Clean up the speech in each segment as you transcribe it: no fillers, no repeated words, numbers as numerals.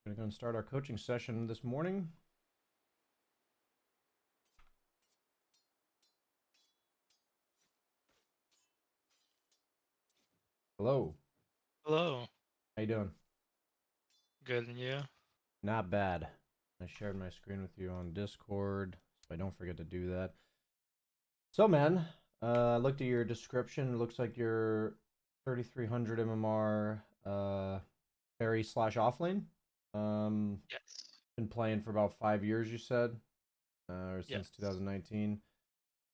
We're going to start our coaching session this morning. Hello. Hello. How you doing? Good, and you? Not bad. I shared my screen with you on Discord, so I don't forget to do that. So, man, I looked at your description. It looks like you're 3300 MMR carry slash offlane. Yes. Been playing for about 5 years, you said, or since Yes. 2019,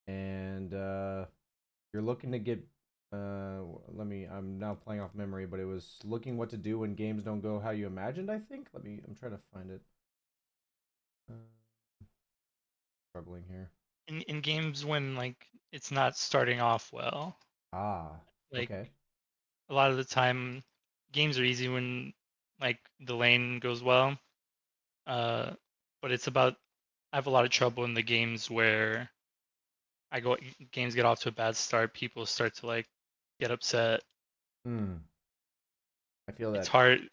and you're looking to get. I'm now playing off memory, but it was looking what to do when games don't go how you imagined. I think. I'm trying to find it. Uh, Struggling here. In games when it's not starting off well, Ah, like okay. a lot of the time games are easy when the lane goes well. Uh but it's about I have a lot of trouble in the games where I go games get off to a bad start, people start to get upset. Hmm. I feel It's that. hard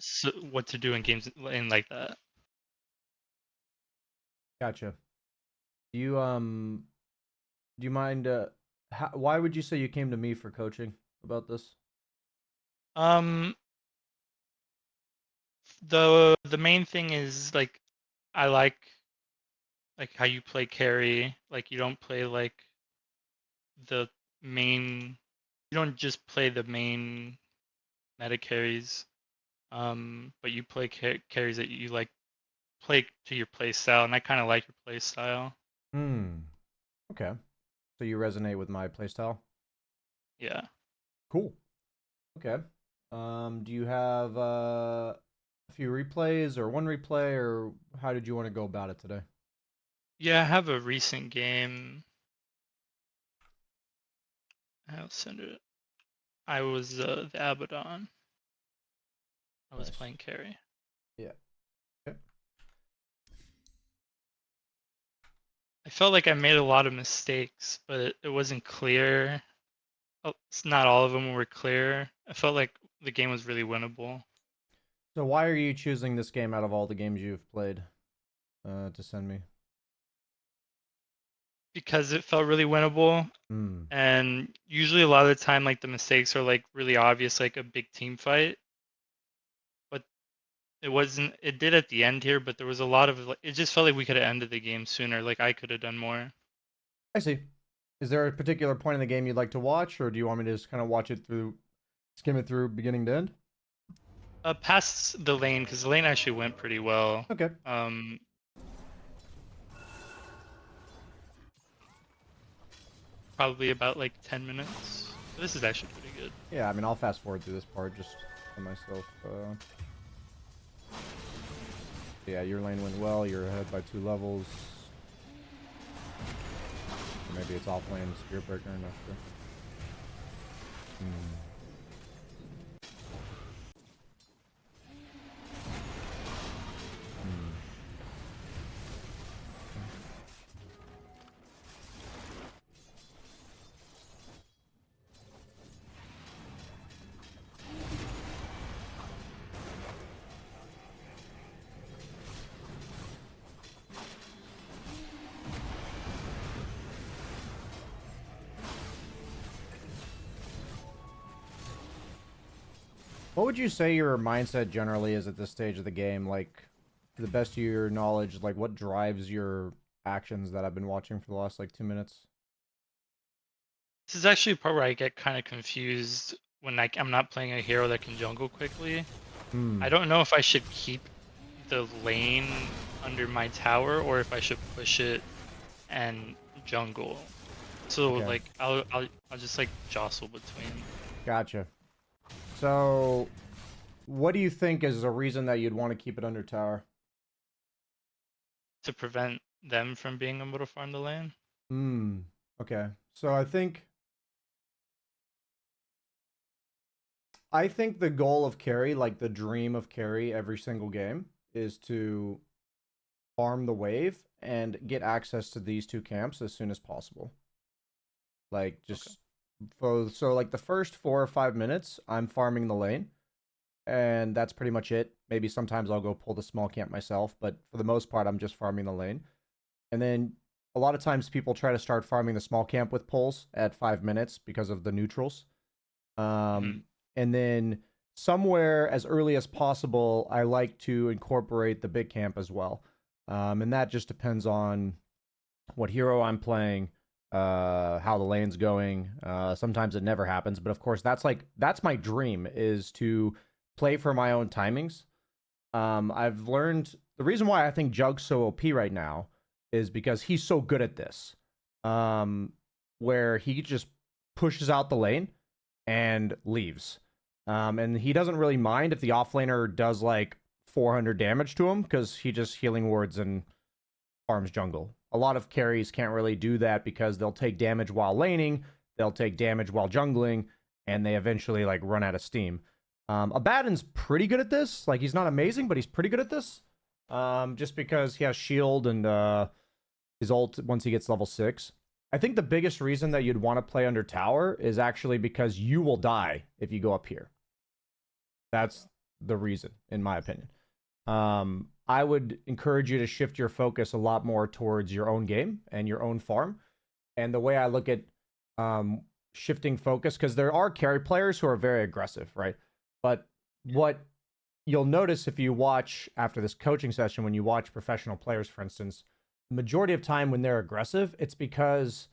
what to do in games in like that. Gotcha. Do you do you mind? Why would you say you came to me for coaching about this? Um the main thing is I like how you play carry. Like you don't play the main. You don't just play the main meta carries. But you play carries that you play to your play style, and I kind of like your play style. Hmm. Okay. So you resonate with my playstyle. Yeah. Cool. Okay. Do you have a few replays or one replay, or how did you want to go about it today? Yeah, I have a recent game. I'll send it. I was the Abaddon. I was Nice. playing carry. Yeah. Okay. I felt like I made a lot of mistakes, but it wasn't clear. Not all of them were clear. I felt like the game was really winnable. So why are you choosing this game out of all the games you've played to send me? Because it felt really winnable. Hmm. And usually a lot of the time the mistakes are really obvious, like a big team fight. But it wasn't it did at the end here, but there was a lot of it just felt like we could have ended the game sooner. Like I could have done more. I see. Is there a particular point in the game you'd like to watch, or do you want me to just kind of watch it through, skim it through beginning to end? Past the lane, because the lane actually went pretty well. Okay. Um Probably about 10 minutes. This is actually pretty good. Yeah, I mean, I'll fast forward through this part just for myself. Yeah, your lane went well. You're ahead by 2 levels. Or maybe it's off lane Spirit Breaker. I'm not sure. Hmm. Hmm. What would you say your mindset generally is at this stage of the game? Like, to the best of your knowledge, like what drives your actions that I've been watching for the last 2 minutes? This is actually a part where I get kind of confused when I'm not playing a hero that can jungle quickly. I Hmm. don't know if I should keep the lane under my tower or if I should push it and jungle. So Okay. I'll just jostle between Gotcha. So, what do you think is a reason that you'd want to keep it under tower? to prevent them from being able to farm the lane. Hmm. Okay. So I think the goal of carry, like the dream of carry every single game, is to farm the wave and get access to these two camps as soon as possible. Like Okay. just so like the first 4 or 5 minutes, I'm farming the lane, and that's pretty much it. Maybe sometimes I'll go pull the small camp myself, but for the most part, I'm just farming the lane. And then a lot of times people try to start farming the small camp with pulls at 5 minutes because of the neutrals. Mhm. And then somewhere as early as possible, I like to incorporate the big camp as well. And that just depends on what hero I'm playing, how the lane's going. Sometimes it never happens, but of course that's my dream is to play for my own timings. I've learned the reason why I think Jug's so OP right now is because he's so good at this. Where he just pushes out the lane and leaves. And he doesn't really mind if the offlaner does like 400 damage to him because he just healing wards and farms jungle. A lot of carries can't really do that because they'll take damage while laning, they'll take damage while jungling, and they eventually like run out of steam. Abaddon's pretty good at this. Like he's not amazing, but he's pretty good at this. Just because he has shield and his ult once he gets level 6. I think the biggest reason that you'd want to play under tower is actually because you will die if you go up here. That's the reason, in my opinion. I would encourage you to shift your focus a lot more towards your own game and your own farm. And the way I look at shifting focus, because there are carry players who are very aggressive, right? But what you'll notice if you watch after this coaching session, when you watch professional players, for instance, the majority of time when they're aggressive, it's because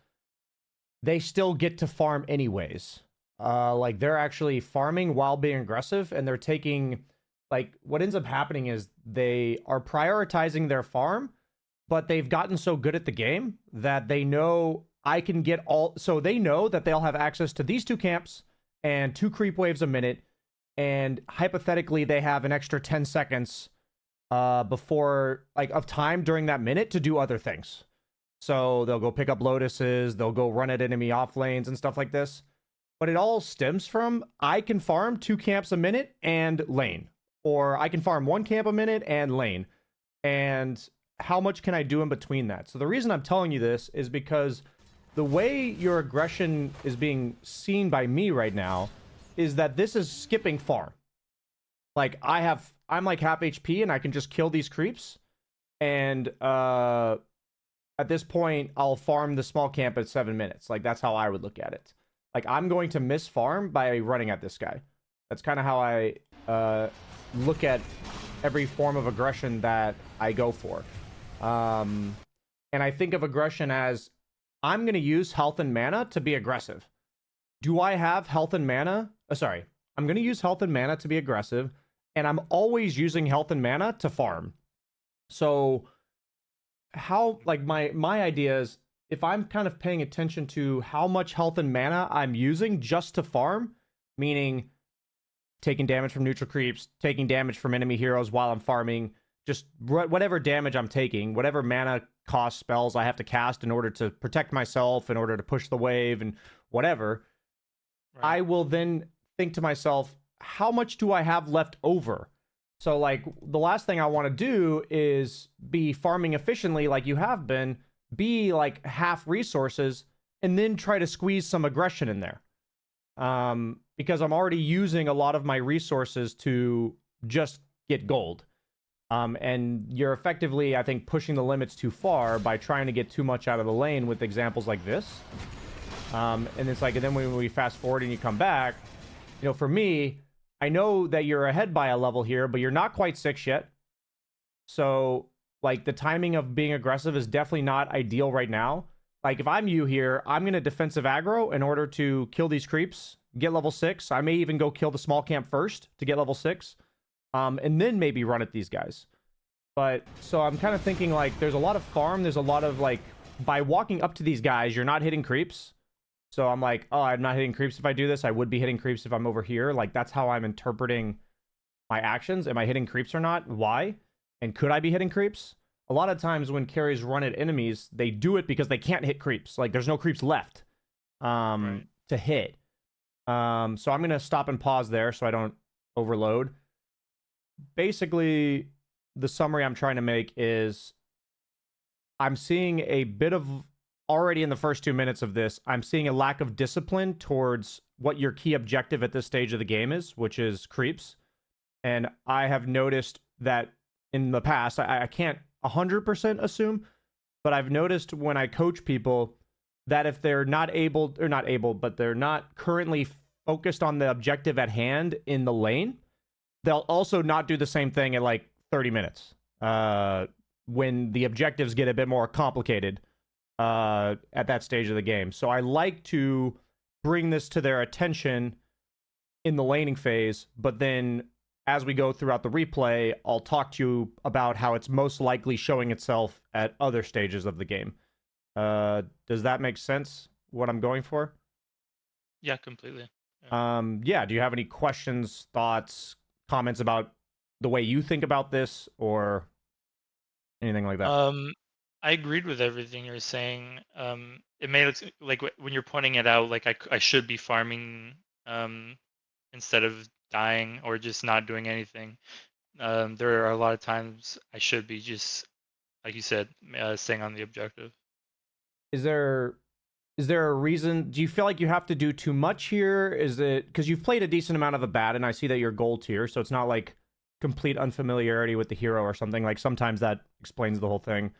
they still get to farm anyways. Like they're actually farming while being aggressive, and they're taking like what ends up happening is they are prioritizing their farm, but they've gotten so good at the game that they know I can get all. So they know that they'll have access to these 2 camps and 2 creep waves a minute, and hypothetically they have an extra 10 seconds before like of time during that minute to do other things. So they'll go pick up lotuses, they'll go run at enemy off lanes and stuff like this. But it all stems from I can farm 2 camps a minute and lane. Or I can farm 1 camp a minute and lane. And how much can I do in between that? So the reason I'm telling you this is because the way your aggression is being seen by me right now is that this is skipping farm. Like I'm like half HP and I can just kill these creeps. And at this point, I'll farm the small camp at 7 minutes. Like that's how I would look at it. Like I'm going to miss farm by running at this guy. That's kind of how I look at every form of aggression that I go for. And I think of aggression as I'm going to use health and mana to be aggressive. Do I have health and mana? Sorry. I'm going to use health and mana to be aggressive, and I'm always using health and mana to farm. So how, like my idea is if I'm kind of paying attention to how much health and mana I'm using just to farm, meaning taking damage from neutral creeps, taking damage from enemy heroes while I'm farming, just whatever damage I'm taking, whatever mana cost spells I have to cast in order to protect myself, in order to push the wave and whatever, right. I will then think to myself, how much do I have left over? So like the last thing I want to do is be farming efficiently like you have been, be like half resources, and then try to squeeze some aggression in there. Because I'm already using a lot of my resources to just get gold. And you're effectively, I think, pushing the limits too far by trying to get too much out of the lane with examples like this. And it's like, and then when we fast forward and you come back, you know, for me, I know that you're ahead by a level here, but you're not quite 6 yet. So, like, the timing of being aggressive is definitely not ideal right now. Like, if I'm you here, I'm going to defensive aggro in order to kill these creeps, get level 6. I may even go kill the small camp first to get level 6. And then maybe run at these guys. But, so I'm kind of thinking, like, there's a lot of farm. There's a lot of, like, by walking up to these guys, you're not hitting creeps. So I'm like, oh, I'm not hitting creeps if I do this. I would be hitting creeps if I'm over here. Like, that's how I'm interpreting my actions. Am I hitting creeps or not? Why? And could I be hitting creeps? A lot of times when carries run at enemies, they do it because they can't hit creeps. Like, there's no creeps left to hit. So I'm going to stop and pause there so I don't overload. Basically, the summary I'm trying to make is I'm seeing a bit of, already in the first 2 minutes of this, I'm seeing a lack of discipline towards what your key objective at this stage of the game is, which is creeps. And I have noticed that in the past, I can't 100% assume, but I've noticed when I coach people that if they're not able, but they're not currently focused on the objective at hand in the lane, they'll also not do the same thing at like 30 minutes when the objectives get a bit more complicated at that stage of the game. So I like to bring this to their attention in the laning phase, but then as we go throughout the replay, I'll talk to you about how it's most likely showing itself at other stages of the game. Does that make sense, what I'm going for? Yeah, completely. Yeah, do you have any questions, thoughts, comments about the way you think about this or anything like that? I agreed with everything you're saying. It made it like when you're pointing it out, like I should be farming instead of dying or just not doing anything. There are a lot of times I should be just, like you said, staying on the objective. Is there a reason? Do you feel like you have to do too much here? Is it because you've played a decent amount of Abaddon? I see that you're gold tier, so it's not like complete unfamiliarity with the hero or something. Like sometimes that explains the whole thing.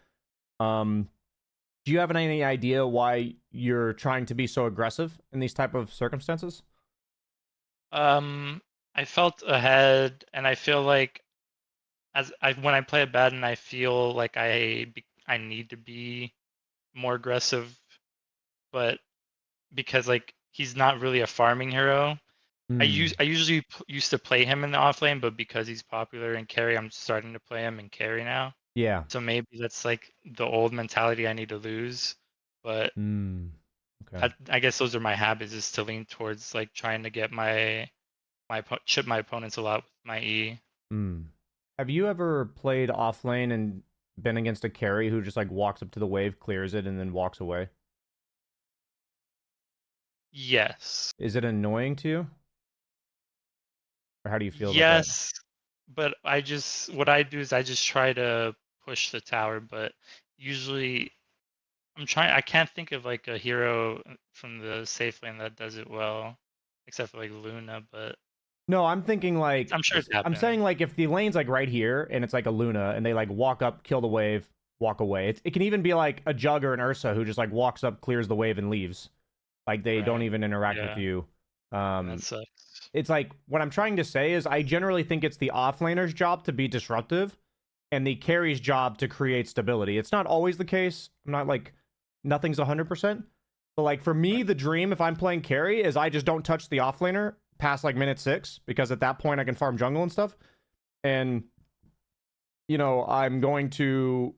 Do you have any idea why you're trying to be so aggressive in these type of circumstances? I felt ahead, and I feel like when I play Abaddon, I feel like I need to be more aggressive, but because like he's not really a farming hero. Hmm. I usually used to play him in the off lane, but because he's popular in carry, I'm starting to play him in carry now. Yeah. So maybe that's like the old mentality I need to lose. But Hmm. Okay. I guess those are my habits, is to lean towards like trying to get chip my opponents a lot with my E. Hmm. Have you ever played off lane and been against a carry who just like walks up to the wave, clears it, and then walks away? Yes. Is it annoying to you, or how do you feel about that? Yes. But what I do is I just try to push the tower, but usually I can't think of like a hero from the safe lane that does it well, except for like Luna, but No, I'm thinking like I'm sure it's I'm saying happened. like if the lane's like right here and it's like a Luna and they like walk up, kill the wave, walk away. It can even be like a Jug or an Ursa who just like walks up, clears the wave, and leaves. Like they don't Right. even interact with Yeah. you. And that Um, sucks. it's like what I'm trying to say is I generally think it's the offlaner's job to be disruptive and the carry's job to create stability. It's not always the case. I'm not like nothing's 100%. But like for me, Right. the dream if I'm playing carry is I just don't touch the offlaner past like minute 6 because at that point I can farm jungle and stuff. And I'm going to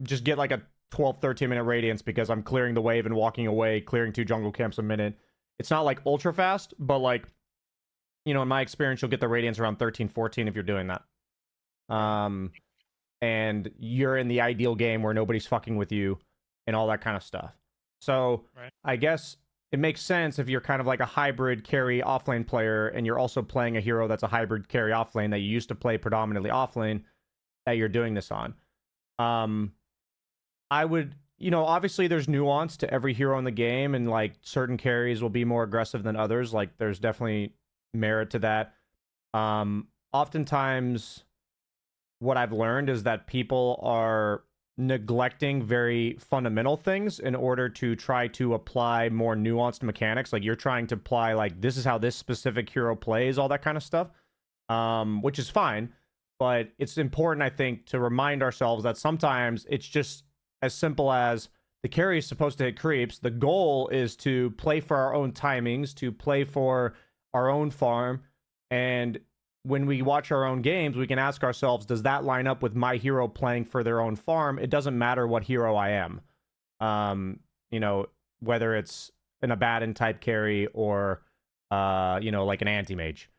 just get like a 12 13 minute radiance because I'm clearing the wave and walking away, clearing 2 jungle camps a minute. It's not like ultra fast, but like in my experience you'll get the radiance around 13 14 if you're doing that. Right. Um and you're in the ideal game where nobody's fucking with you and all that kind of stuff. So Right. I guess it makes sense if you're kind of like a hybrid carry offlane player and you're also playing a hero that's a hybrid carry offlane that you used to play predominantly offlane that you're doing this on. Um, I would, obviously there's nuance to every hero in the game and like certain carries will be more aggressive than others. Like there's definitely merit to that. Oftentimes what I've learned is that people are neglecting very fundamental things in order to try to apply more nuanced mechanics. Like you're trying to apply like this is how this specific hero plays, all that kind of stuff, which is fine. But it's important, I think, to remind ourselves that sometimes it's just as simple as the carry is supposed to hit creeps. The goal is to play for our own timings, to play for our own farm, and when we watch our own games, we can ask ourselves, does that line up with my hero playing for their own farm? It doesn't matter what hero I am. Um, you know, whether it's an Abaddon type carry or like an anti-mage,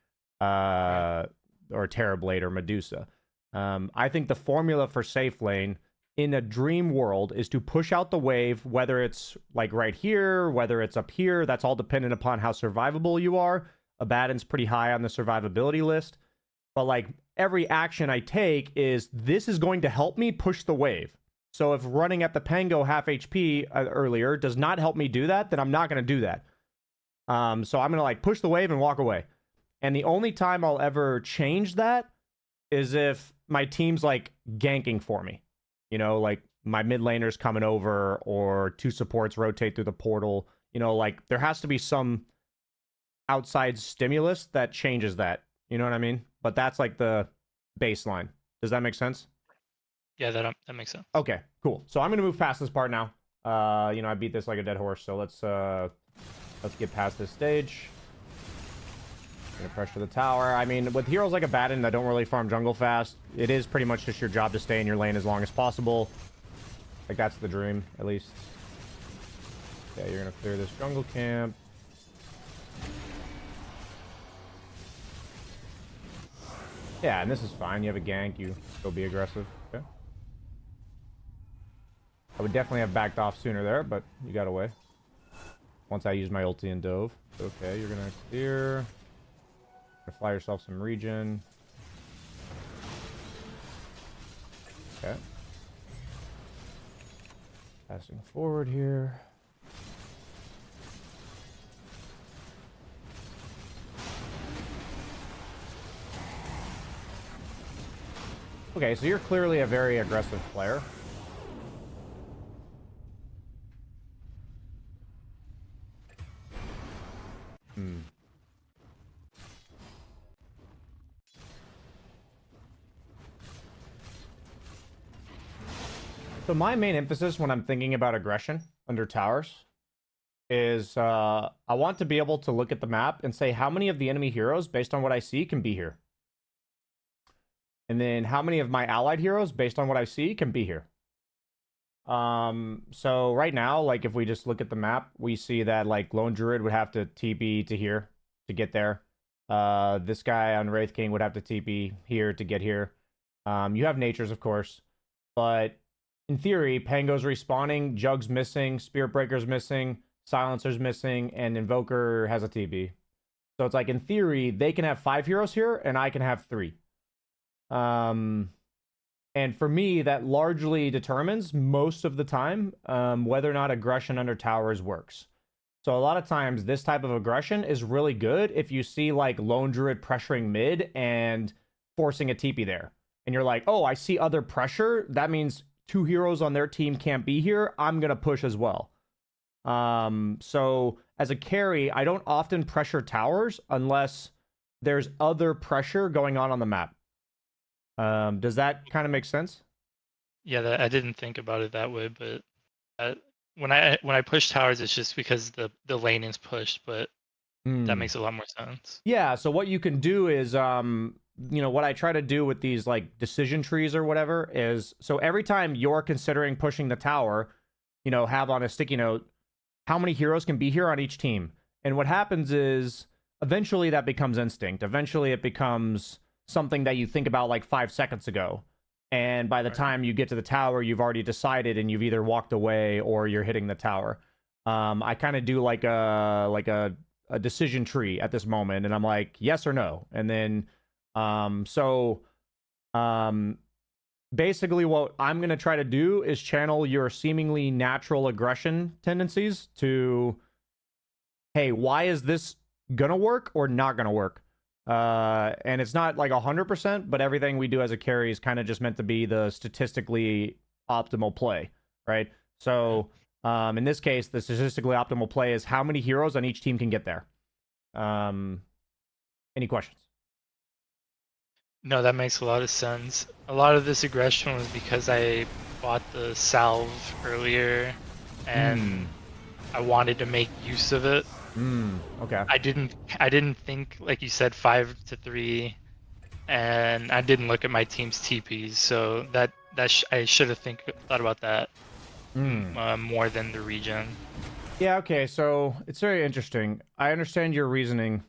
Right. or Terrorblade or Medusa. I think the formula for safe lane in a dream world is to push out the wave, whether it's like right here, whether it's up here. That's all dependent upon how survivable you are. Abaddon's pretty high on the survivability list. But like every action I take is this is going to help me push the wave. So if running at the Pango half HP earlier does not help me do that, then I'm not going to do that. So I'm going to like push the wave and walk away. And the only time I'll ever change that is if my team's like ganking for me. You know, like my mid laner's coming over or 2 supports rotate through the portal. You know, like there has to be some outside stimulus that changes that. You know what I mean? But that's like the baseline. Does that make sense? Yeah, that makes sense. Okay, cool. So I'm gonna move past this part now. You know, I beat this like a dead horse, so let's get past this stage. Gonna pressure the tower. I mean, with heroes like Abaddon that don't really farm jungle fast, it is pretty much just your job to stay in your lane as long as possible. Like, that's the dream, at least. Yeah, you're gonna clear this jungle camp. Yeah, and this is fine. You have a gank, you go be aggressive. Okay. I would definitely have backed off sooner there, but you got away. Once I used my ulti and dove. Okay, you're gonna clear. Fly yourself some regen. Okay. Passing forward here. Okay, so you're clearly a very aggressive player. So my main emphasis when I'm thinking about aggression under towers is I want to be able to look at the map and say how many of the enemy heroes, based on what I see, can be here. And then how many of my allied heroes, based on what I see, can be here. So right now, like if we just look at the map, we see that like Lone Druid would have to TP to here to get there. This guy on Wraith King would have to TP here to get here. You have natures, of course, but in theory, Pango's respawning, Jug's missing, Spirit Breaker's missing, Silencer's missing, and Invoker has a TP. So it's like, in theory, they can have 5 heroes here, and I can have 3. And for me, that largely determines, most of the time, whether or not aggression under towers works. So a lot of times, this type of aggression is really good if you see, like, Lone Druid pressuring mid and forcing a TP there. And you're like, oh, I see other pressure. That means 2 heroes on their team can't be here. I'm going to push as well. So as a carry, I don't often pressure towers unless there's other pressure going on the map. Does that kind of make sense? Yeah, I didn't think about it that way, but when I push towers, it's just because the lane is pushed, but that makes a lot more sense. Yeah, so what you can do is, you know, what I try to do with these, like, decision trees or whatever is, so every time you're considering pushing the tower, you know, have on a sticky note, how many heroes can be here on each team? And what happens is, eventually that becomes instinct. Eventually it becomes something that you think about, like, 5 seconds ago. And by the time you get to the tower, you've already decided and you've either walked away or you're hitting the tower. I kind of do like a decision tree at this moment, and I'm like, yes or no. And then basically what I'm going to try to do is channel your seemingly natural aggression tendencies to, hey, why is this gonna work or not gonna work? And it's not like 100%, but everything we do as a carry is kind of just meant to be the statistically optimal play, right? So in this case, the statistically optimal play is how many heroes on each team can get there. Any questions? No, that makes a lot of sense. A lot of this aggression was because I bought the salve earlier, and I wanted to make use of it. Okay. I didn't think, like you said, 5 to 3, and I didn't look at my team's TPs, so I should have thought about that more than the regen. Yeah, okay, so it's very interesting. I understand your reasoning.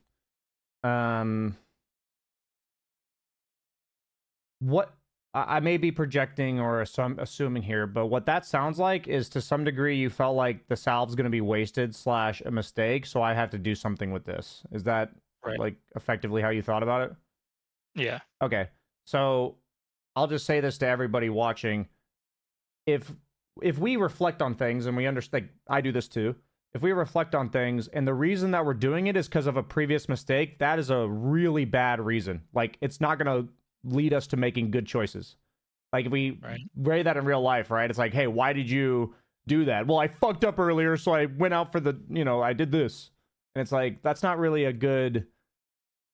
What I may be projecting or assuming here, but what that sounds like is, to some degree, you felt like the salve's going to be wasted / a mistake, so I have to do something with this. Is that like effectively how you thought about it? Yeah. Okay, so I'll just say this to everybody watching: if we reflect on things and we understand, I do this too. if we reflect on things, and the reason that we're doing it is because of a previous mistake, that is a really bad reason. Like, it's not going to lead us to making good choices. Like, if we weigh that in real life, right? It's like, hey, why did you do that? Well, I fucked up earlier, so I went out for the, I did this. And it's like, that's not really a good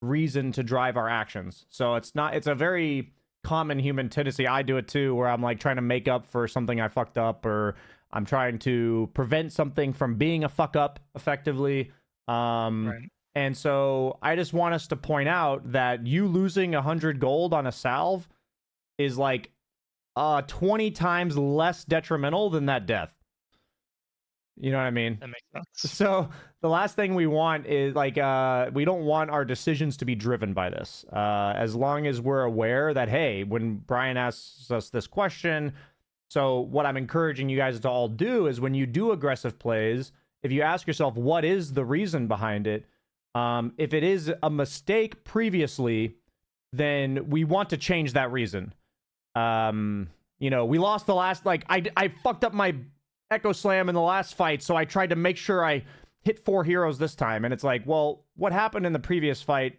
reason to drive our actions. So it's a very common human tendency. I do it too, where I'm like trying to make up for something I fucked up, or I'm trying to prevent something from being a fuck up effectively. And so I just want us to point out that you losing 100 gold on a salve is like 20 times less detrimental than that death. You know what I mean? That makes sense. So the last thing we want is like we don't want our decisions to be driven by this. As long as we're aware that, hey, when Brian asks us this question, so what I'm encouraging you guys to all do is when you do aggressive plays, if you ask yourself what is the reason behind it, if it is a mistake previously, then we want to change that reason. We lost the last, like, I fucked up my Echo Slam in the last fight, so I tried to make sure I hit 4 heroes this time. And it's like, well, what happened in the previous fight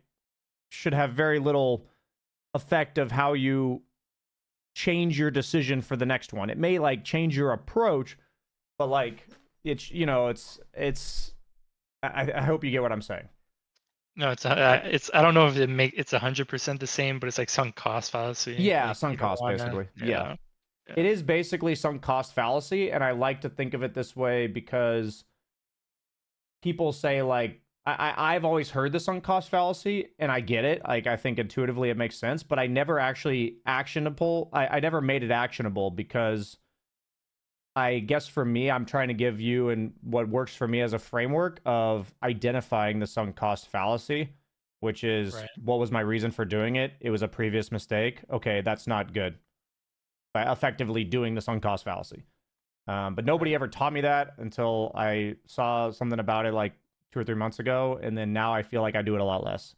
should have very little effect of how you change your decision for the next one. It may, like, change your approach, but, like, I hope you get what I'm saying. No, I don't know if it's 100% the same, but it's like sunk cost fallacy. Yeah, like, sunk cost, basically. Yeah. It is basically sunk cost fallacy, and I like to think of it this way because people say, like, I've always heard the sunk cost fallacy, and I get it. Like, I think intuitively it makes sense, but I never actually I never made it actionable because I guess for me, I'm trying to give you and what works for me as a framework of identifying the sunk cost fallacy, which is what was my reason for doing it? It was a previous mistake. Okay, that's not good. By effectively doing the sunk cost fallacy. But nobody ever taught me that until I saw something about it like 2 or 3 months ago, and then now I feel like I do it a lot less,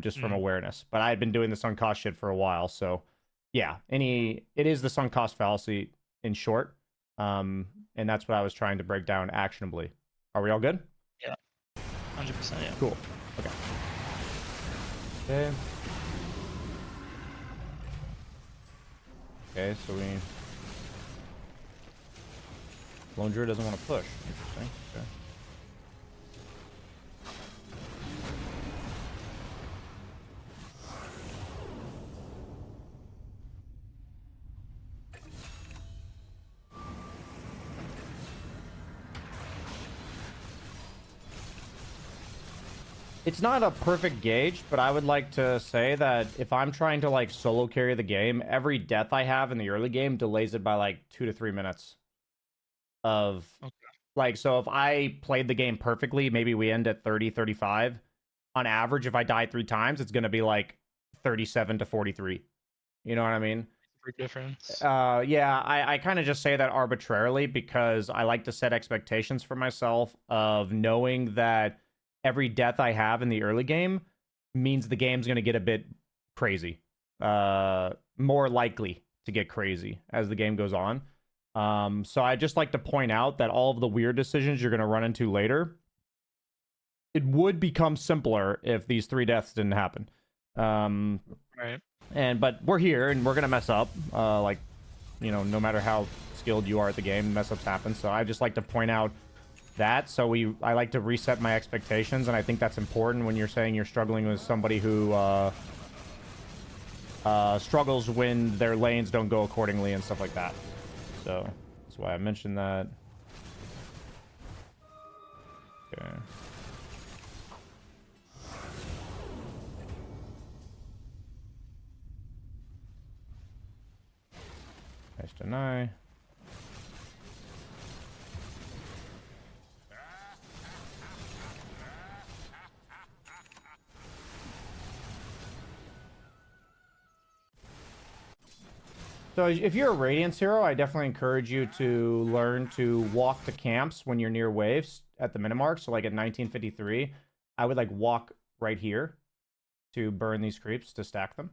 just from awareness. But I had been doing the sunk cost shit for a while, so yeah, it is the sunk cost fallacy in short, and that's what I was trying to break down actionably. Are we all good? Yeah, 100%. Yeah. Cool. Okay. Okay, so Lone Druid doesn't want to push. Interesting. Okay. It's not a perfect gauge, but I would like to say that if I'm trying to, like, solo carry the game, every death I have in the early game delays it by, like, 2 to 3 minutes. Like, so if I played the game perfectly, maybe we end at 30, 35. On average, if I die 3 times, it's going to be, like, 37 to 43. You know what I mean? Big difference. Yeah, I kind of just say that arbitrarily because I like to set expectations for myself of knowing that every death I have in the early game means the game's going to get a bit crazy. More likely to get crazy as the game goes on. So I just like to point out that all of the weird decisions you're going to run into later, it would become simpler if these 3 deaths didn't happen. But we're here and we're going to mess up. No matter how skilled you are at the game, mess ups happen. So I just like to point out that. So I like to reset my expectations, and I think that's important when you're saying you're struggling with somebody who struggles when their lanes don't go accordingly and stuff like that. So that's why I mentioned that. Okay. Nice deny. So if you're a Radiance hero, I definitely encourage you to learn to walk to camps when you're near waves at the minimark. So like at 1953, I would like walk right here to burn these creeps to stack them.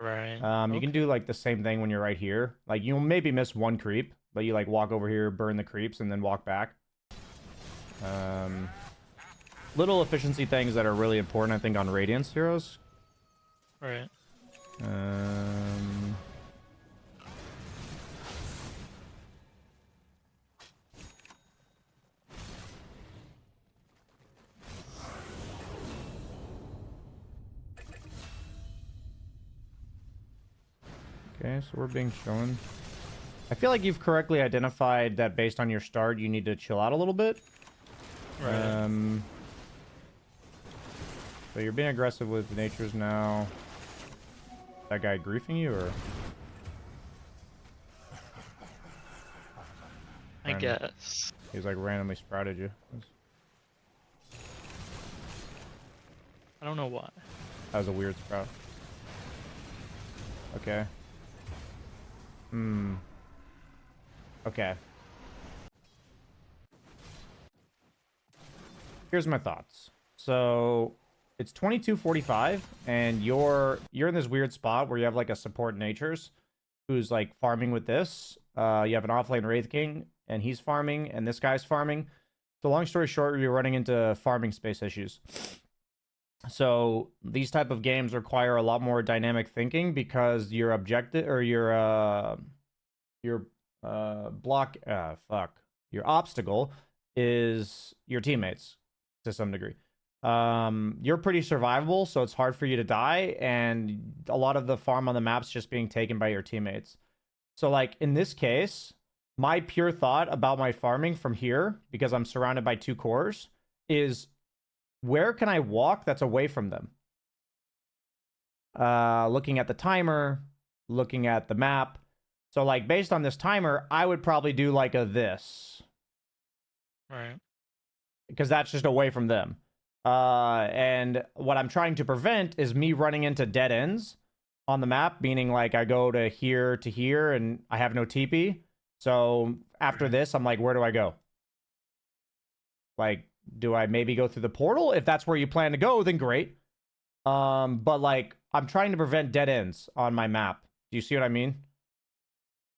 You can do like the same thing when you're right here. Like you'll maybe miss 1 creep, but you like walk over here, burn the creeps, and then walk back. Little efficiency things that are really important, I think, on Radiance heroes. Right. Okay, so we're being shown. I feel like you've correctly identified that based on your start, you need to chill out a little bit. Right. So you're being aggressive with natures now. That guy griefing you, or? I guess. He's like randomly sprouted you. I don't know why. That was a weird sprout. Okay. Okay. Here's my thoughts. So it's 22:45, and you're in this weird spot where you have like a support natures who's like farming with this. You have an offlane Wraith King, and he's farming, and this guy's farming. So long story short, you're running into farming space issues. So these type of games require a lot more dynamic thinking because your objective or your obstacle is your teammates to some degree. You're pretty survivable, so it's hard for you to die, and a lot of the farm on the map's just being taken by your teammates. So like in this case, my pure thought about my farming from here, because I'm surrounded by 2 cores, is where can I walk that's away from them? Looking at the timer, looking at the map. So like based on this timer, I would probably do like a this. Right. Because that's just away from them. And what I'm trying to prevent is me running into dead ends on the map, meaning like I go to here and I have no TP. So after this, I'm like, where do I go? Like, do I maybe go through the portal? If that's where you plan to go, then great. But like, I'm trying to prevent dead ends on my map. Do you see what I mean?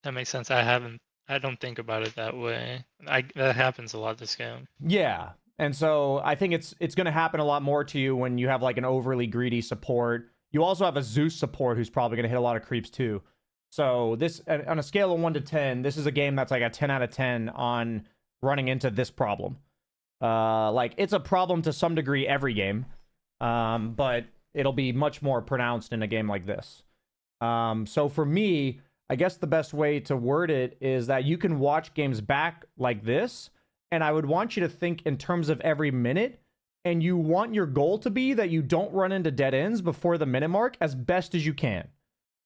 That makes sense. I don't think about it that way. That happens a lot this game. Yeah. And so I think it's going to happen a lot more to you when you have like an overly greedy support. You also have a Zeus support who's probably going to hit a lot of creeps too. So this, on a scale of 1 to 10, this is a game that's like a 10 out of 10 on running into this problem. Like it's a problem to some degree every game, but it'll be much more pronounced in a game like this. So for me, I guess the best way to word it is that you can watch games back like this, and I would want you to think in terms of every minute, and you want your goal to be that you don't run into dead ends before the minute mark as best as you can.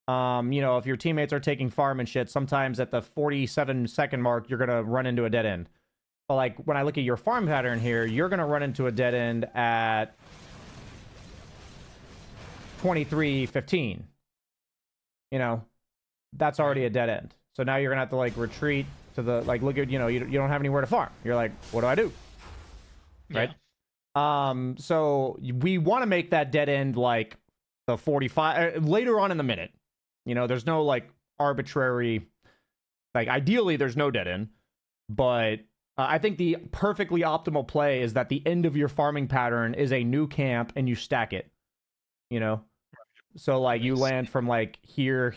You know, if your teammates are taking farm and shit, sometimes at the 47-second mark, you're going to run into a dead end. But like when I look at your farm pattern here, you're going to run into a dead end at 23:15. You know, that's already a dead end. So now you're going to have to like retreat to the, like, look at, you know, you don't have anywhere to farm. You're like, what do I do? Right? Yeah. So we want to make that dead end like the 45 later on in the minute. You know, there's no like arbitrary, like ideally there's no dead end, but I think the perfectly optimal play is that the end of your farming pattern is a new camp and you stack it, you know? So like you land from like here,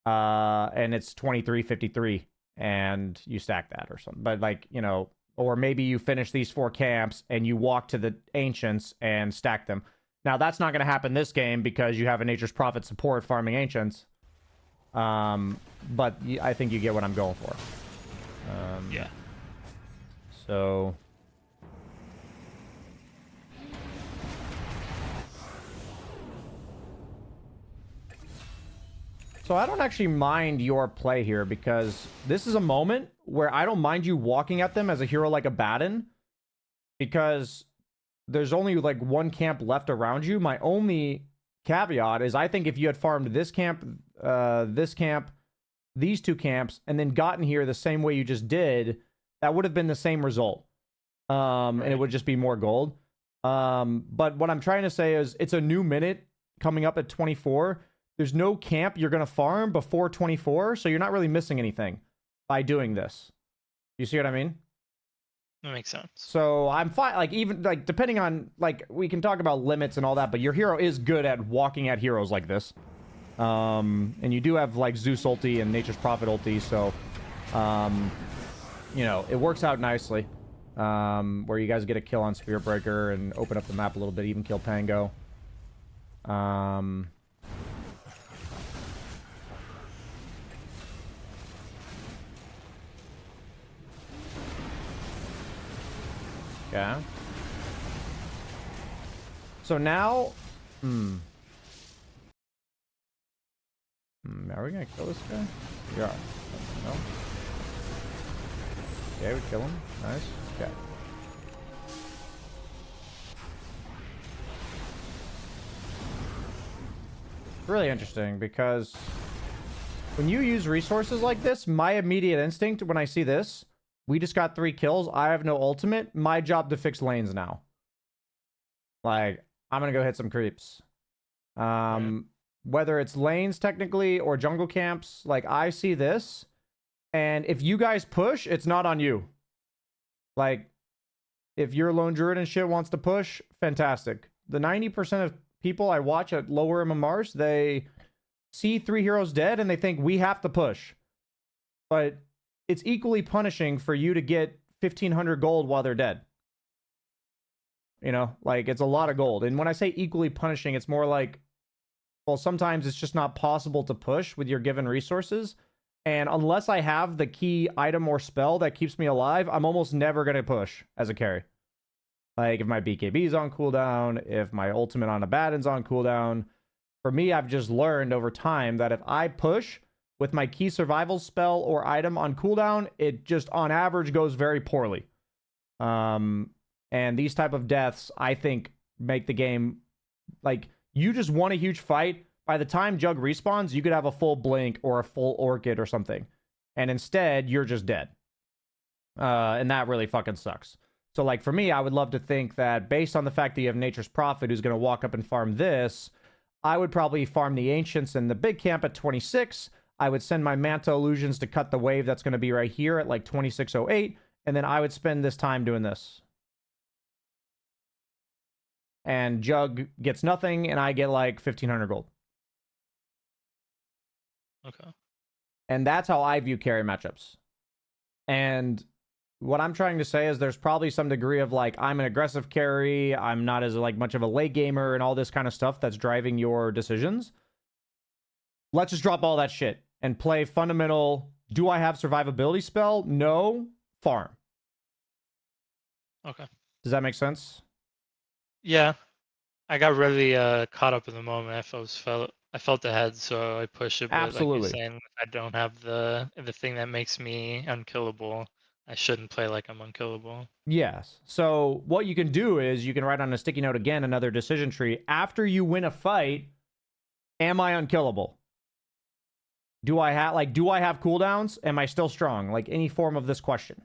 and it's 23:53 and you stack that or something. But like, you know, or maybe you finish these 4 camps and you walk to the Ancients and stack them. Now, that's not going to happen this game because you have a Nature's Prophet support farming Ancients. But I think you get what I'm going for. Yeah. So... So I don't actually mind your play here because this is a moment where I don't mind you walking at them as a hero like Abaddon because there's only like 1 camp left around you. My only caveat is I think if you had farmed this camp, these 2 camps, and then gotten here the same way you just did, that would have been the same result. And it would just be more gold. But what I'm trying to say is it's a new minute coming up at 24. There's no camp you're going to farm before 24, so you're not really missing anything by doing this. You see what I mean? That makes sense. So I'm fine. Like, even like depending on, like, we can talk about limits and all that, but your hero is good at walking at heroes like this. And you do have like Zeus ulti and Nature's Prophet ulti, so you know, it works out nicely. Where you guys get a kill on Spear Breaker and open up the map a little bit, even kill Pango. Yeah. So now, are we gonna kill this guy? Yeah. No. Okay, we kill him. Nice. Okay. Really interesting, because when you use resources like this, my immediate instinct when I see this, we just got 3 kills, I have no ultimate, my job to fix lanes now. Like, I'm gonna go hit some creeps. Right. Whether it's lanes technically or jungle camps, like, I see this, and if you guys push, it's not on you. Like, if your lone druid and shit wants to push, fantastic. The 90% of people I watch at lower MMRs, they see 3 heroes dead and they think we have to push. But it's equally punishing for you to get 1,500 gold while they're dead. You know, like, it's a lot of gold. And when I say equally punishing, it's more like, well, sometimes it's just not possible to push with your given resources. And unless I have the key item or spell that keeps me alive, I'm almost never going to push as a carry. Like, if my BKB is on cooldown, if my ultimate on Abaddon's on cooldown. For me, I've just learned over time that if I push with my key survival spell or item on cooldown, it just on average goes very poorly. And these type of deaths, I think, make the game, like, you just won a huge fight. By the time Jug respawns, you could have a full Blink or a full Orchid or something. And instead, you're just dead. And that really fucking sucks. So, like, for me, I would love to think that based on the fact that you have Nature's Prophet who's going to walk up and farm this, I would probably farm the Ancients in the big camp at 26. I would send my Manta Illusions to cut the wave that's going to be right here at, like, 2608. And then I would spend this time doing this. And Jug gets nothing, and I get, like, 1,500 gold. Okay. And that's how I view carry matchups. And what I'm trying to say is there's probably some degree of, like, I'm an aggressive carry, I'm not as, like, much of a late gamer and all this kind of stuff that's driving your decisions. Let's just drop all that shit and play fundamental. Do I have survivability spell? No. Farm. Okay. Does that make sense? Yeah. I got really caught up in the moment. I felt ahead, so I push it. But Absolutely. like you're saying, if I don't have the thing that makes me unkillable, I shouldn't play like I'm unkillable. Yes. So what you can do is you can write on a sticky note again another decision tree. After you win a fight, am I unkillable? Do I have cooldowns? Am I still strong? Like, any form of this question.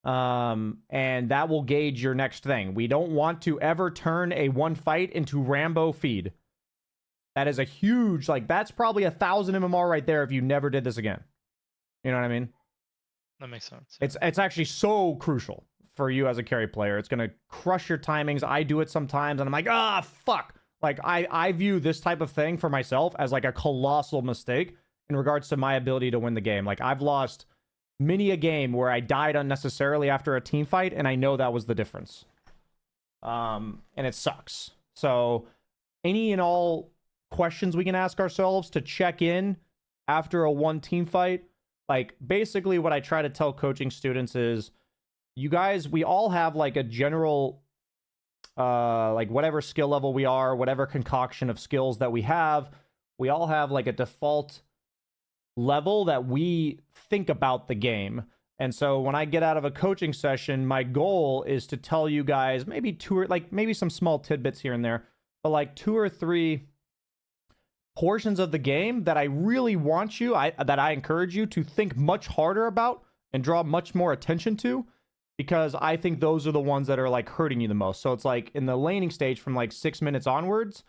And that will gauge your next thing. We don't want to ever turn a one fight into Rambo feed. That is a huge, like, that's probably 1,000 MMR right there if you never did this again. You know what I mean? That makes sense. It's actually so crucial for you as a carry player. It's gonna crush your timings. I do it sometimes, and I'm like, fuck. Like, I view this type of thing for myself as, like, a colossal mistake in regards to my ability to win the game. Like, I've lost many a game where I died unnecessarily after a team fight, and I know that was the difference. And it sucks. So, any and all questions we can ask ourselves to check in after a one team fight, like, basically what I try to tell coaching students is, you guys, we all have, like, a general, like, whatever skill level we are, whatever concoction of skills that we have, we all have, like, a default level that we think about the game. And so when I get out of a coaching session, my goal is to tell you guys maybe maybe some small tidbits here and there, but like 2 or 3 portions of the game that I really want you, that I encourage you to think much harder about and draw much more attention to, because I think those are the ones that are, like, hurting you the most. So it's like in the laning stage from, like, 6 minutes onwards,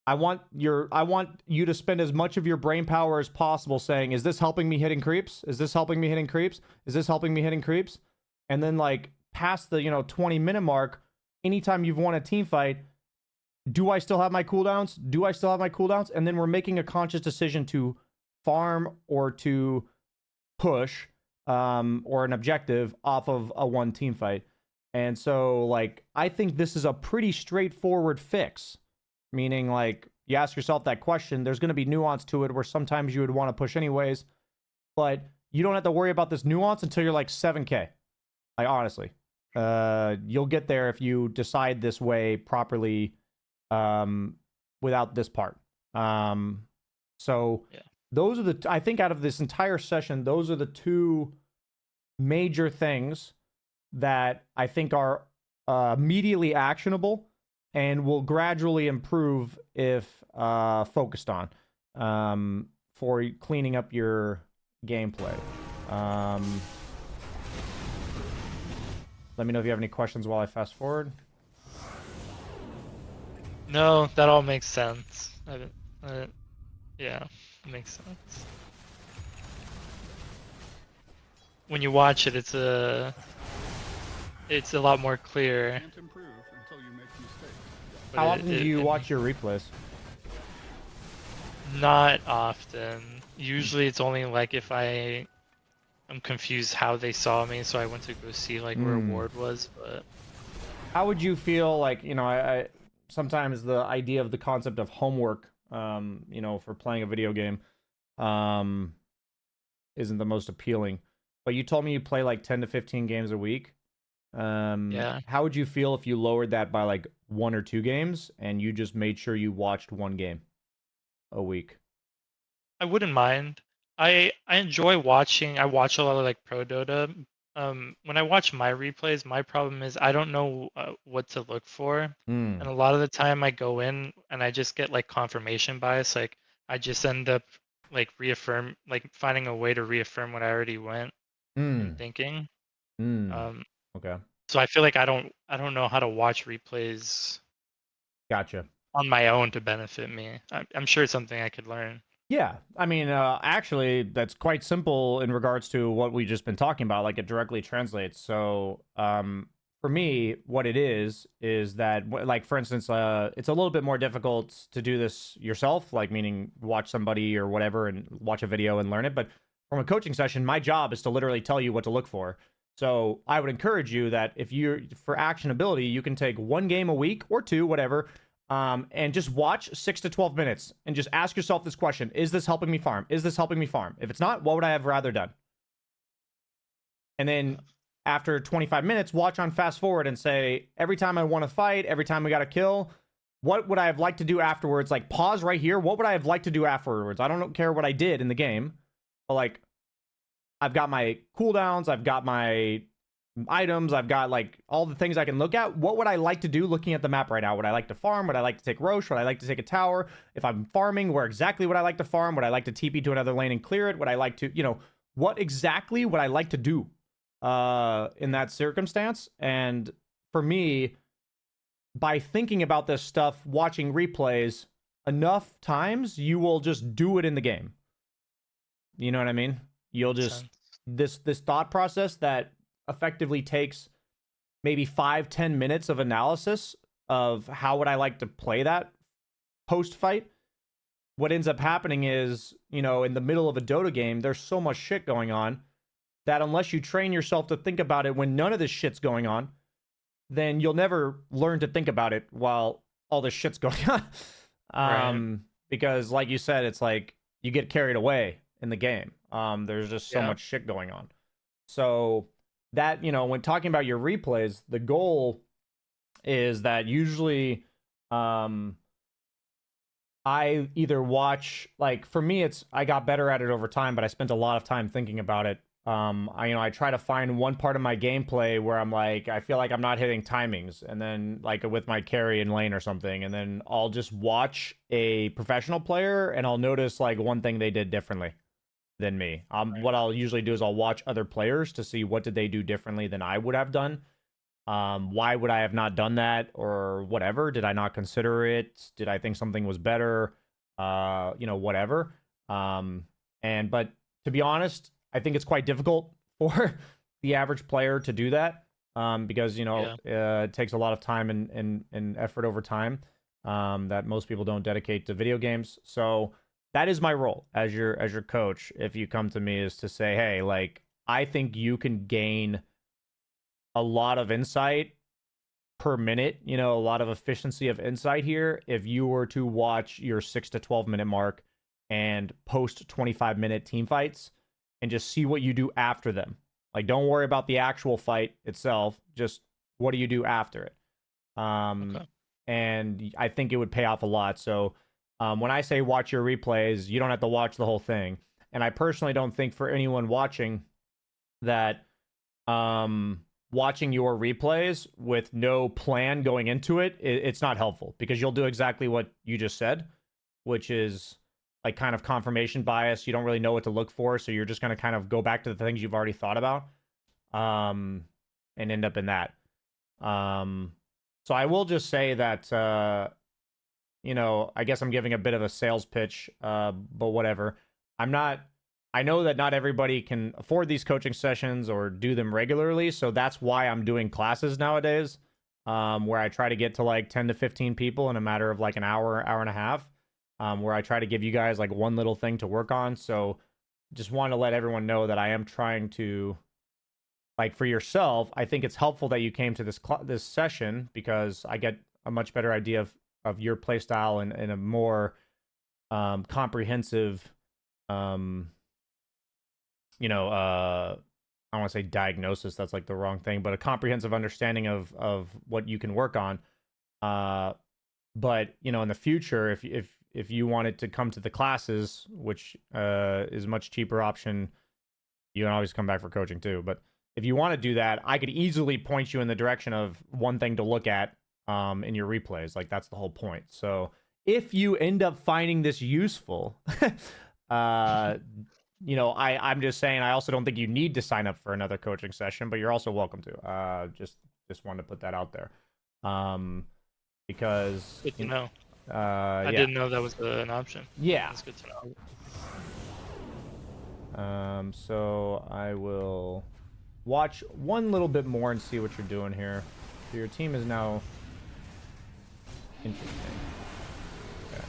I want you to spend as much of your brain power as possible saying, is this helping me hitting creeps? Is this helping me hitting creeps? Is this helping me hitting creeps? and then like past the 20-minute mark, anytime you've won a team fight, do I still have my cooldowns? Do I still have my cooldowns? And then we're making a conscious decision to farm or to push or an objective off of a one team fight. And so like I think this is a pretty straightforward fix, meaning like you ask yourself that question, there's going to be nuance to it where sometimes you would want to push anyways, but you don't have to worry about this nuance until you're like 7k. Like honestly, you'll get there if you decide this way properly without this part. So yeah. Those are I think out of this entire session, those are the two major things that I think are immediately actionable and will gradually improve if focused on for cleaning up your gameplay. Let me know if you have any questions while I fast forward. No, that all makes sense. Yeah, it makes sense. When you watch it, it's a lot more clear. Can't improve until you make mistakes. How often do you watch your replays? Not often. Usually it's only like if I'm confused how they saw me, so I went to go see like where a ward was. But how would you feel like, I sometimes the idea of the concept of homework, for playing a video game, isn't the most appealing. But you told me you play like 10 to 15 games a week. Yeah. How would you feel if you lowered that by like 1 or 2 games and you just made sure you watched 1 game a week? I wouldn't mind. I enjoy watching. I watch a lot of like pro Dota. When I watch my replays, my problem is I don't know what to look for, and a lot of the time I go in and I just get like confirmation bias. Like I just end up like finding a way to reaffirm what I already went and thinking. Okay. So I feel like I don't know how to watch replays. Gotcha. On my own to benefit me. I'm sure it's something I could learn. Yeah, I mean, actually, that's quite simple in regards to what we just been talking about. Like, it directly translates. So, for me, what it is that, like, for instance, it's a little bit more difficult to do this yourself, like, meaning watch somebody or whatever and watch a video and learn it. But from a coaching session, my job is to literally tell you what to look for. So I would encourage you that if you're for actionability, you can take 1 game a week or 2, whatever. And just watch 6 to 12 minutes and just ask yourself this question. Is this helping me farm? Is this helping me farm? If it's not, what would I have rather done? And then after 25 minutes, watch on fast forward and say, every time I want to fight, every time we got a kill, what would I have liked to do afterwards? Like pause right here. What would I have liked to do afterwards? I don't care what I did in the game, but like I've got my cooldowns. I've got my items, I've got like all the things I can look at. What would I like to do looking at the map right now? Would I like to farm? Would I like to take Roche? Would I like to take a tower? If I'm farming, where exactly would I like to farm? Would I like to TP to another lane and clear it? Would I like to, what exactly would I like to do in that circumstance? And for me, by thinking about this stuff, watching replays enough times, you will just do it in the game. You know what I mean? You'll just this thought process that effectively takes maybe 5-10 minutes of analysis of how would I like to play that post fight. What ends up happening is, in the middle of a Dota game, there's so much shit going on that unless you train yourself to think about it when none of this shit's going on, then you'll never learn to think about it while all this shit's going on. Right. Because like you said, it's like you get carried away in the game. There's just so much shit going on. So that, when talking about your replays, the goal is that usually I either watch, like for me, I got better at it over time, but I spent a lot of time thinking about it. I try to find one part of my gameplay where I'm like, I feel like I'm not hitting timings, and then like with my carry in lane or something, and then I'll just watch a professional player and I'll notice like one thing they did differently than me. What I'll usually do is I'll watch other players to see what did they do differently than I would have done. Why would I have not done that or whatever? Did I not consider it? Did I think something was better? Whatever. But to be honest, I think it's quite difficult for the average player to do that, because it takes a lot of time and effort over time, that most people don't dedicate to video games. So that is my role as your coach. If you come to me, is to say, hey, like, I think you can gain a lot of insight per minute, a lot of efficiency of insight here if you were to watch your 6 to 12 minute mark and post 25-minute team fights and just see what you do after them. Like, don't worry about the actual fight itself, just what do you do after it. Okay. And I think it would pay off a lot. So when I say watch your replays, you don't have to watch the whole thing. And I personally don't think for anyone watching that watching your replays with no plan going into it, it's not helpful, because you'll do exactly what you just said, which is like kind of confirmation bias. You don't really know what to look for, so you're just going to kind of go back to the things you've already thought about, and end up in that. So I will just say that, I guess I'm giving a bit of a sales pitch, but whatever. I know that not everybody can afford these coaching sessions or do them regularly, so that's why I'm doing classes nowadays, where I try to get to like 10 to 15 people in a matter of like an hour, hour and a half, where I try to give you guys like one little thing to work on. So just want to let everyone know that I am trying to, like, for yourself, I think it's helpful that you came to this session, because I get a much better idea of your playstyle and a more comprehensive, I don't want to say diagnosis, that's like the wrong thing, but a comprehensive understanding of what you can work on. But in the future, if you wanted to come to the classes, which is a much cheaper option, you can always come back for coaching too. But if you want to do that, I could easily point you in the direction of one thing to look at in your replays. Like, that's the whole point. So if you end up finding this useful, I'm just saying, I also don't think you need to sign up for another coaching session, but you're also welcome to. Just wanted to put that out there. Because Good to know. I didn't know that was an option. Yeah. That's good to know. So I will watch one little bit more and see what you're doing here. So your team is now interesting. Okay.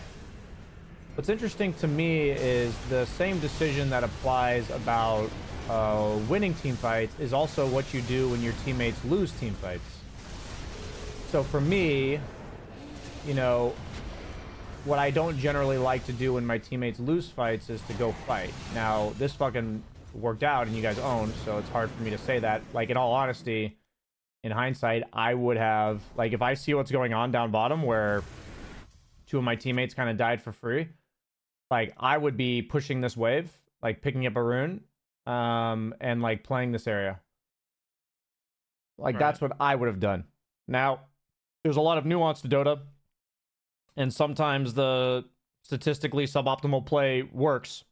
What's interesting to me is the same decision that applies about winning team fights is also what you do when your teammates lose team fights. So for me, what I don't generally like to do when my teammates lose fights is to go fight. Now, this fucking worked out and you guys owned, so it's hard for me to say that. Like, in all honesty, in hindsight, I would have, like, if I see what's going on down bottom where two of my teammates kind of died for free, like, I would be pushing this wave, like picking up a rune, and like playing this area. Like, that's what I would have done. Now, there's a lot of nuance to Dota, and sometimes the statistically suboptimal play works.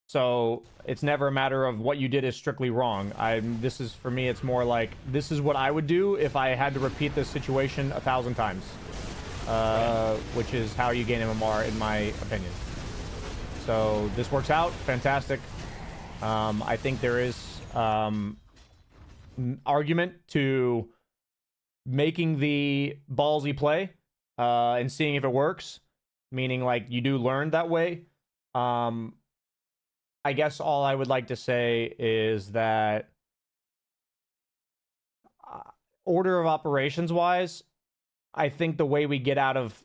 So it's never a matter of what you did is strictly wrong. This is, for me, it's more like, this is what I would do if I had to repeat this situation 1,000 times. Which is how you gain MMR, in my opinion. So this works out, fantastic. I think there is argument to making the ballsy play and seeing if it works, meaning like you do learn that way. I guess all I would like to say is that order of operations wise, I think the way we get out of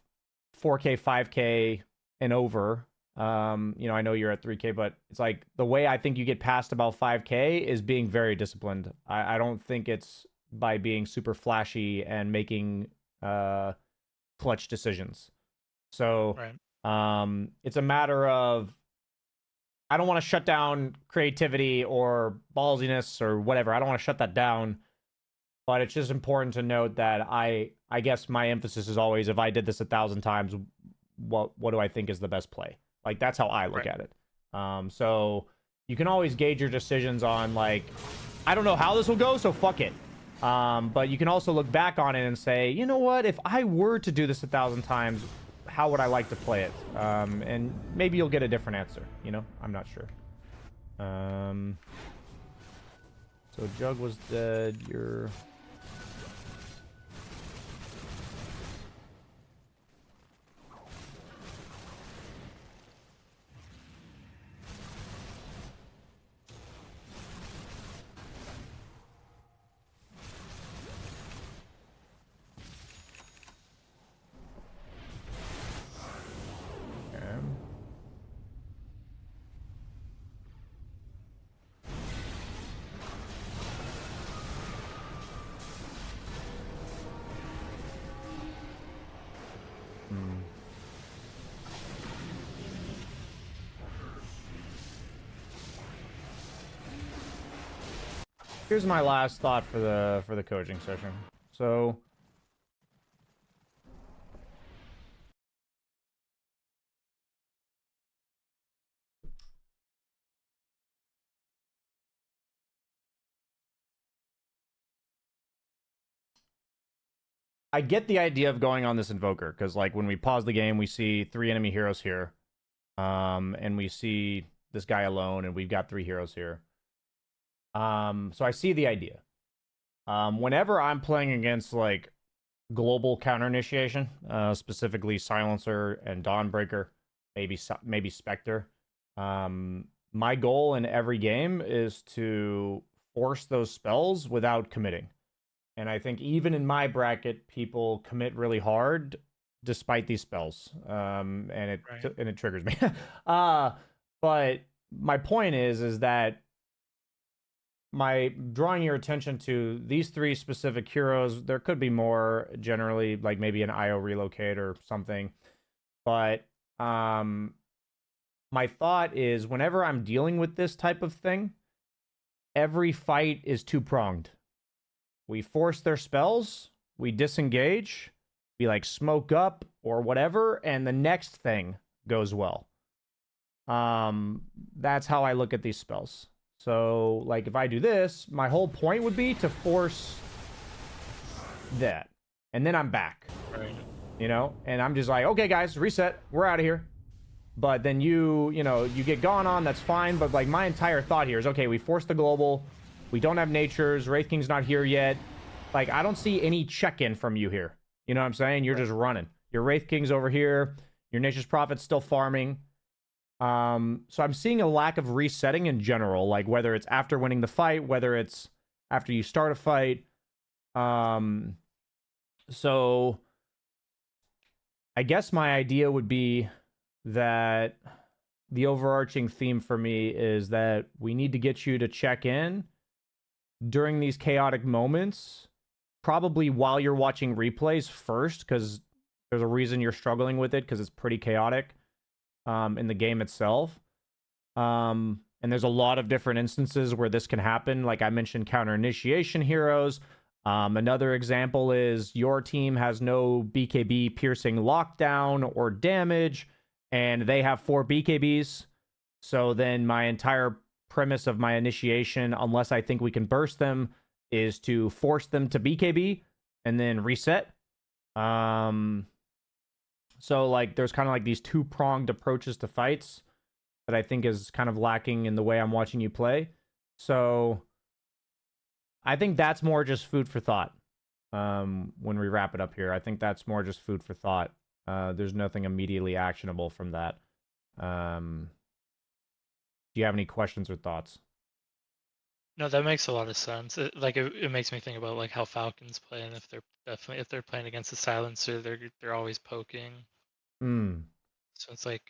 4K, 5K and over, I know you're at 3K, but it's like the way I think you get past about 5K is being very disciplined. I don't think it's by being super flashy and making clutch decisions. So it's a matter of, I don't want to shut down creativity or ballsiness or whatever. I don't want to shut that down. But it's just important to note that I guess my emphasis is always, if I did this 1,000 times, what do I think is the best play? Like, that's how I look at it. So you can always gauge your decisions on, like, I don't know how this will go, so fuck it. But you can also look back on it and say, you know what? If I were to do this 1,000 times, how would I like to play it? And maybe you'll get a different answer. I'm not sure. So Jug was dead. You're... Here's my last thought for the coaching session. So I get the idea of going on this Invoker, because like when we pause the game, we see 3 enemy heroes here. And we see this guy alone, and we've got 3 heroes here. So I see the idea. Whenever I'm playing against like global counter initiation, specifically Silencer and Dawnbreaker, maybe Spectre, my goal in every game is to force those spells without committing. And I think even in my bracket, people commit really hard despite these spells, and it triggers me. But my point is that my drawing your attention to these 3 specific heroes. There could be more, generally, like maybe an IO relocate or something. But my thought is, whenever I'm dealing with this type of thing, every fight is 2-pronged. We force their spells, we disengage, we like smoke up or whatever, and the next thing goes well. That's how I look at these spells. So, like, if I do this, my whole point would be to force that. And then I'm back. Right. You know? And I'm just like, okay, guys, reset. We're out of here. But then you get gone on, that's fine. But, like, my entire thought here is, okay, we forced the global. We don't have natures. Wraith King's not here yet. Like, I don't see any check-in from you here. You know what I'm saying? You're just running. Your Wraith King's over here. Your Nature's Prophet's still farming. So I'm seeing a lack of resetting in general, like whether it's after winning the fight, whether it's after you start a fight. So I guess my idea would be that the overarching theme for me is that we need to get you to check in during these chaotic moments, probably while you're watching replays first, because there's a reason you're struggling with it, because it's pretty chaotic. In the game itself. And there's a lot of different instances where this can happen. Like I mentioned, counter initiation heroes. Another example is your team has no BKB piercing lockdown or damage, and they have 4 BKBs. So then my entire premise of my initiation, unless I think we can burst them, is to force them to BKB and then reset. So, like, there's kind of like these 2-pronged approaches to fights that I think is kind of lacking in the way I'm watching you play. So, I think that's more just food for thought when we wrap it up here. I think that's more just food for thought. There's nothing immediately actionable from that. Do you have any questions or thoughts? No, that makes a lot of sense. It makes me think about like how Falcons play, and if they're playing against a silencer, they're always poking. So it's like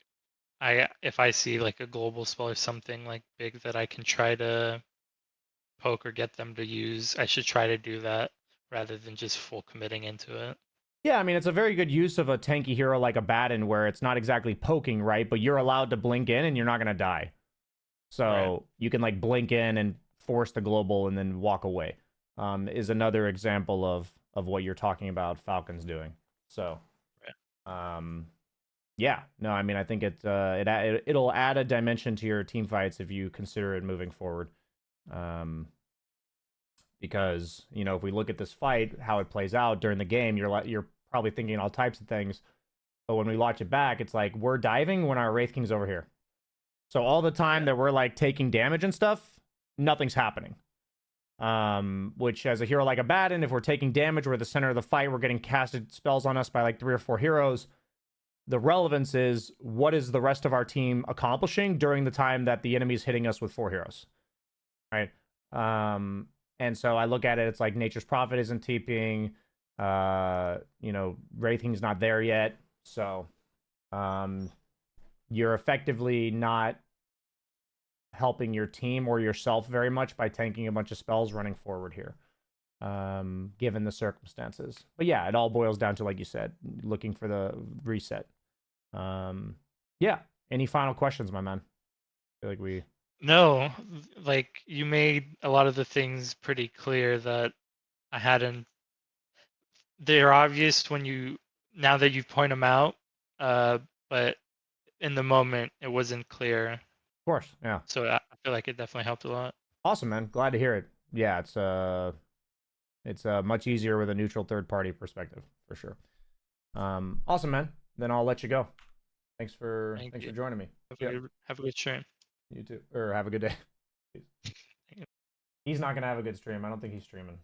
if I see like a global spell or something like big that I can try to poke or get them to use, I should try to do that rather than just full committing into it. Yeah, I mean, it's a very good use of a tanky hero like Abaddon, where it's not exactly poking, right? But you're allowed to blink in and you're not going to die. So you can like blink in and force the global and then walk away. Is another example of what you're talking about Falcons doing. So, yeah, no, I mean, I think it'll add a dimension to your team fights if you consider it moving forward. Because, you know, if we look at this fight, how it plays out during the game, you're probably thinking all types of things. But when we watch it back, it's like we're diving when our Wraith King's over here. So all the time that we're like taking damage and stuff, nothing's happening. which as a hero like Abaddon, if we're taking damage, we're the center of the fight, we're getting casted spells on us by like 3 or 4 heroes. The relevance is what is the rest of our team accomplishing during the time that the enemy's hitting us with 4 heroes, right? And so I look at it, it's like Nature's Prophet isn't TPing, you know, Wraithing's not there yet, so you're effectively not helping your team or yourself very much by tanking a bunch of spells running forward here, given the circumstances. But yeah, it all boils down to, like you said, looking for the reset. Yeah. Any final questions, my man? I feel like we... No, like you made a lot of the things pretty clear that I hadn't. They're obvious when you now that you point them out, but in the moment it wasn't clear. Of course, yeah. So I feel like it definitely helped a lot. Awesome, man. Glad to hear it. Yeah, it's much easier with a neutral third party perspective for sure. Awesome, man. Then I'll let you go. Thanks for joining me. Have a good stream. You too, or have a good day. He's not gonna have a good stream. I don't think he's streaming.